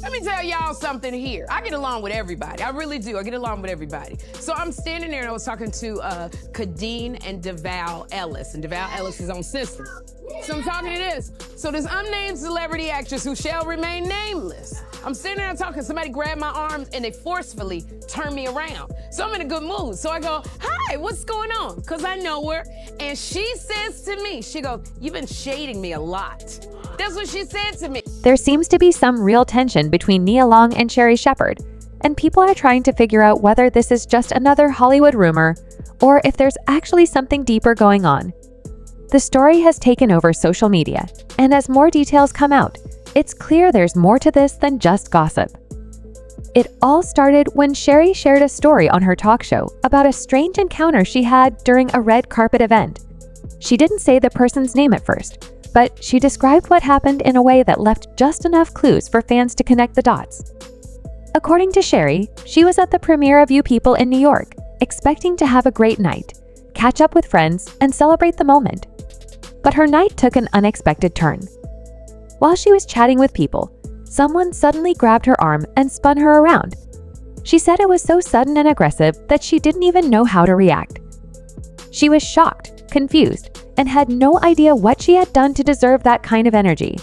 Let me tell y'all something here. I get along with everybody. I really do. I get along with everybody. So I'm standing there and I was talking to Kadeen and DeVal Ellis. And DeVal Ellis is on System. So I'm talking to this. So this unnamed celebrity actress who shall remain nameless. I'm sitting there talking, somebody grabbed my arms and they forcefully turned me around. So I'm in a good mood. So I go, hi, what's going on? Because I know her. And she says to me, she goes, you've been shading me a lot. That's what she said to me. There seems to be some real tension between Nia Long and Sherri Shepherd, and people are trying to figure out whether this is just another Hollywood rumor or if there's actually something deeper going on. The story has taken over social media, and as more details come out, it's clear there's more to this than just gossip. It all started when Sherri shared a story on her talk show about a strange encounter she had during a red carpet event. She didn't say the person's name at first, but she described what happened in a way that left just enough clues for fans to connect the dots. According to Sherri, she was at the premiere of You People in New York, expecting to have a great night, catch up with friends, and celebrate the moment. But her night took an unexpected turn. While she was chatting with people, someone suddenly grabbed her arm and spun her around. She said it was so sudden and aggressive that she didn't even know how to react. She was shocked, confused, and had no idea what she had done to deserve that kind of energy.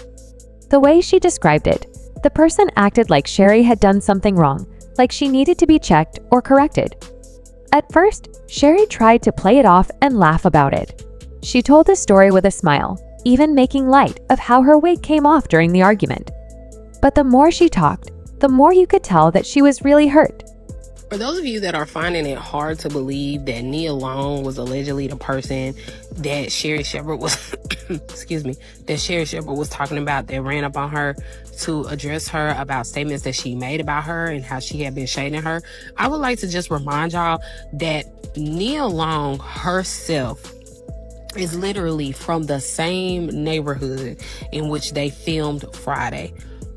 The way she described it, the person acted like Sherri had done something wrong, like she needed to be checked or corrected. At first, Sherri tried to play it off and laugh about it. She told the story with a smile, even making light of how her wig came off during the argument. But the more she talked, the more you could tell that she was really hurt. For those of you that are finding it hard to believe that Nia Long was allegedly the person that Sherri Shepherd was, that Sherri Shepherd was talking about, that ran up on her to address her about statements that she made about her and how she had been shading her, I would like to just remind y'all that Nia Long herself is literally from the same neighborhood in which they filmed Friday,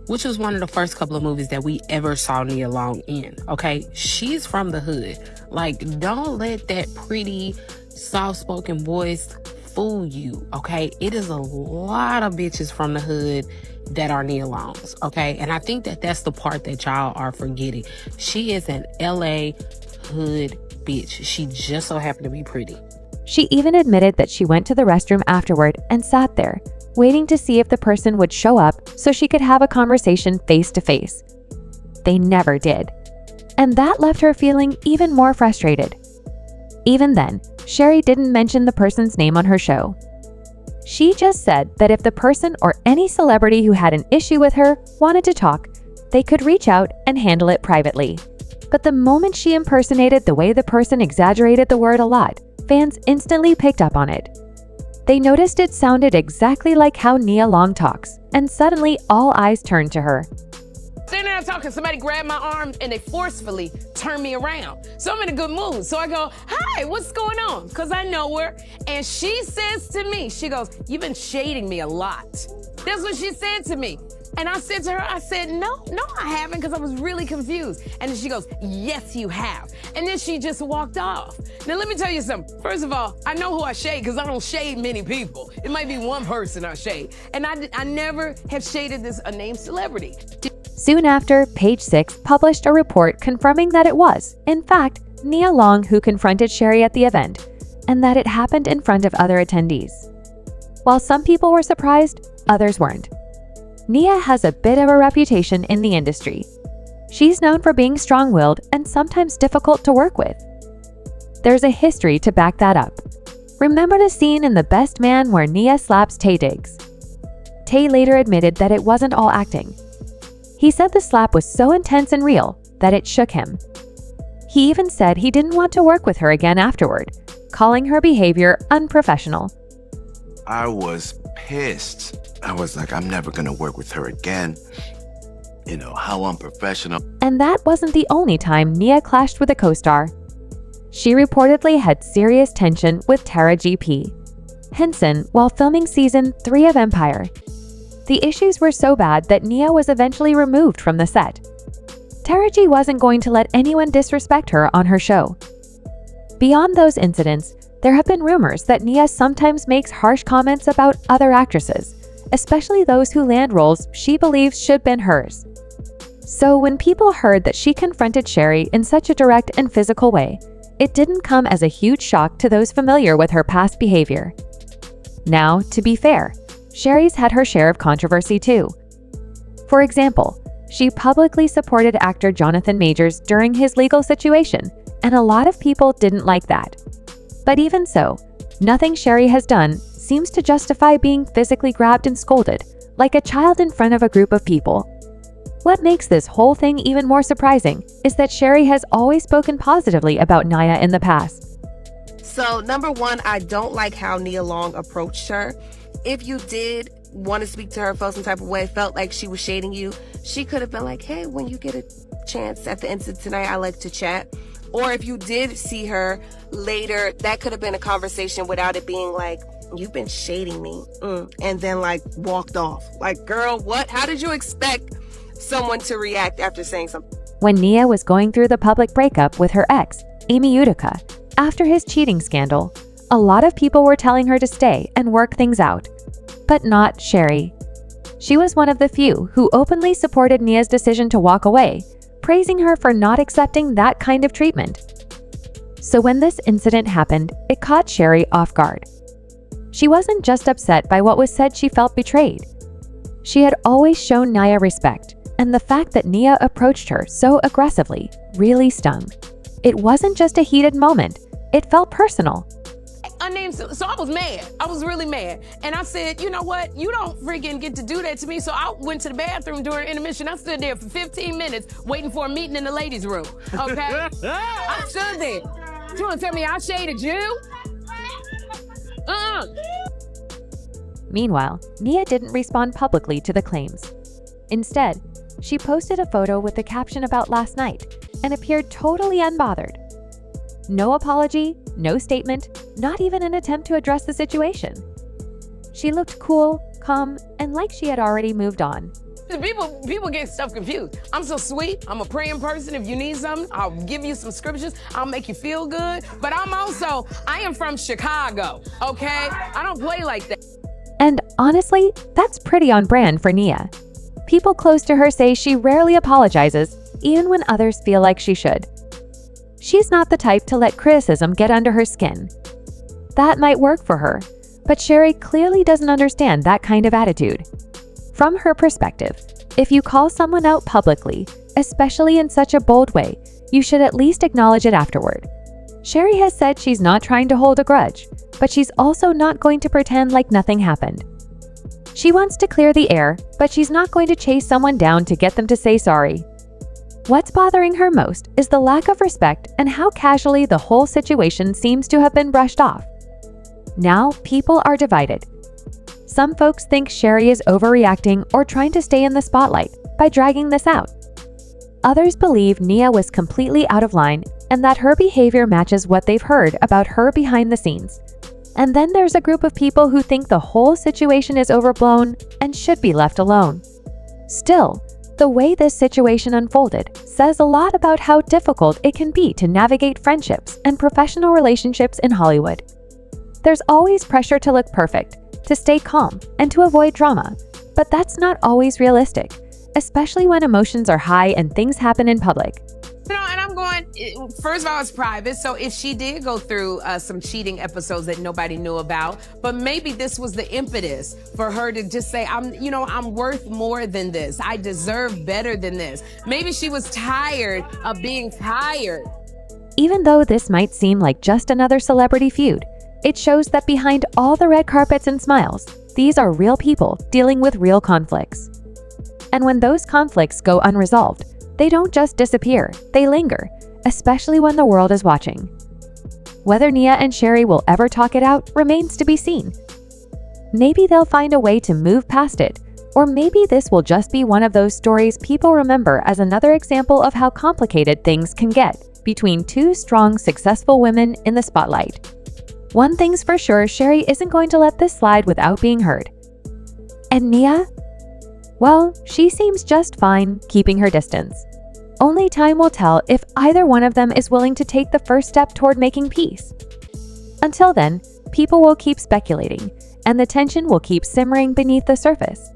which was one of the first couple of movies that we ever saw Nia Long in, okay? She's from the hood. Like, don't let that pretty, soft-spoken voice fool you, okay? It is a lot of bitches from the hood that are Nia Longs, okay? And I think that that's the part that y'all are forgetting. She is an LA hood bitch. She just so happened to be pretty. She even admitted that she went to the restroom afterward and sat there, waiting to see if the person would show up so she could have a conversation face to face. They never did. And that left her feeling even more frustrated. Even then, Sherri didn't mention the person's name on her show. She just said that if the person or any celebrity who had an issue with her wanted to talk, they could reach out and handle it privately. But the moment she impersonated the way the person exaggerated the word a lot, fans instantly picked up on it. They noticed it sounded exactly like how Nia Long talks, and suddenly all eyes turned to her. Sitting there talking, somebody grabbed my arm and they forcefully turned me around. So I'm in a good mood. So I go, hi, what's going on? Because I know her. And she says to me, she goes, you've been shading me a lot. That's what she said to me. And I said to her, I said, no, I haven't, because I was really confused. And then she goes, yes, you have. And then she just walked off. Now, let me tell you something. First of all, I know who I shade because I don't shade many people. It might be one person I shade. And I never have shaded this unnamed celebrity. Soon after, Page 6 published a report confirming that it was, in fact, Nia Long who confronted Sherri at the event, and that it happened in front of other attendees. While some people were surprised, others weren't. Nia has a bit of a reputation in the industry. She's known for being strong-willed and sometimes difficult to work with. There's a history to back that up. Remember the scene in The Best Man where Nia slaps Taye Diggs? Taye later admitted that it wasn't all acting. He said the slap was so intense and real that it shook him. He even said he didn't want to work with her again afterward, calling her behavior unprofessional. I was pissed. I was like, I'm never gonna work with her again. You know, how unprofessional. And that wasn't the only time Nia clashed with a co-star. She reportedly had serious tension with Tara G.P. Henson while filming season 3 of Empire. The issues were so bad that Nia was eventually removed from the set. Tara G wasn't going to let anyone disrespect her on her show. Beyond those incidents, there have been rumors that Nia sometimes makes harsh comments about other actresses, especially those who land roles she believes should have been hers. So when people heard that she confronted Sherri in such a direct and physical way, it didn't come as a huge shock to those familiar with her past behavior. Now, to be fair, Sherri's had her share of controversy too. For example, she publicly supported actor Jonathan Majors during his legal situation, and a lot of people didn't like that. But even so, nothing Sherri has done seems to justify being physically grabbed and scolded, like a child in front of a group of people. What makes this whole thing even more surprising is that Sherri has always spoken positively about Nia in the past. So, number one, I don't like how Nia Long approached her. If you did want to speak to her, felt some type of way, felt like she was shading you, she could have been like, hey, when you get a chance at the end of tonight, I like to chat. Or if you did see her later, that could have been a conversation without it being like, you've been shading me, and then like walked off. Like, girl, what? How did you expect someone to react after saying something? When Nia was going through the public breakup with her ex, Amy Utica, after his cheating scandal, a lot of people were telling her to stay and work things out. But not Sherri. She was one of the few who openly supported Nia's decision to walk away, praising her for not accepting that kind of treatment. So when this incident happened, it caught Sherri off guard. She wasn't just upset by what was said, she felt betrayed. She had always shown Nia respect, and the fact that Nia approached her so aggressively really stung. It wasn't just a heated moment, it felt personal. So I was mad. I was really mad. And I said, you know what? You don't freaking get to do that to me. So I went to the bathroom during intermission. I stood there for 15 minutes waiting for a meeting in the ladies' room. Okay? I stood there. You want to tell me I shaded you? Meanwhile, Nia didn't respond publicly to the claims. Instead, she posted a photo with the caption about last night and appeared totally unbothered. No apology, no statement, not even an attempt to address the situation. She looked cool, calm, and like she had already moved on. People get stuff confused. I'm so sweet. I'm a praying person. If you need something, I'll give you some scriptures. I'll make you feel good. But I am from Chicago, okay? I don't play like that. And honestly, that's pretty on brand for Nia. People close to her say she rarely apologizes, even when others feel like she should. She's not the type to let criticism get under her skin. That might work for her, but Sherri clearly doesn't understand that kind of attitude. From her perspective, if you call someone out publicly, especially in such a bold way, you should at least acknowledge it afterward. Sherri has said she's not trying to hold a grudge, but she's also not going to pretend like nothing happened. She wants to clear the air, but she's not going to chase someone down to get them to say sorry. What's bothering her most is the lack of respect and how casually the whole situation seems to have been brushed off. Now, people are divided. Some folks think Sherri is overreacting or trying to stay in the spotlight by dragging this out. Others believe Nia was completely out of line and that her behavior matches what they've heard about her behind the scenes. And then there's a group of people who think the whole situation is overblown and should be left alone. Still, the way this situation unfolded says a lot about how difficult it can be to navigate friendships and professional relationships in Hollywood. There's always pressure to look perfect, to stay calm, and to avoid drama, but that's not always realistic, especially when emotions are high and things happen in public. You know, and I'm going, first of all, it's private. So if she did go through some cheating episodes that nobody knew about, but maybe this was the impetus for her to just say, I'm worth more than this. I deserve better than this. Maybe she was tired of being tired. Even though this might seem like just another celebrity feud, it shows that behind all the red carpets and smiles, these are real people dealing with real conflicts. And when those conflicts go unresolved, they don't just disappear, they linger, especially when the world is watching. Whether Nia and Sherri will ever talk it out remains to be seen. Maybe they'll find a way to move past it, or maybe this will just be one of those stories people remember as another example of how complicated things can get between two strong, successful women in the spotlight. One thing's for sure, Sherri isn't going to let this slide without being heard. And Nia? Well, she seems just fine keeping her distance. Only time will tell if either one of them is willing to take the first step toward making peace. Until then, people will keep speculating, and the tension will keep simmering beneath the surface.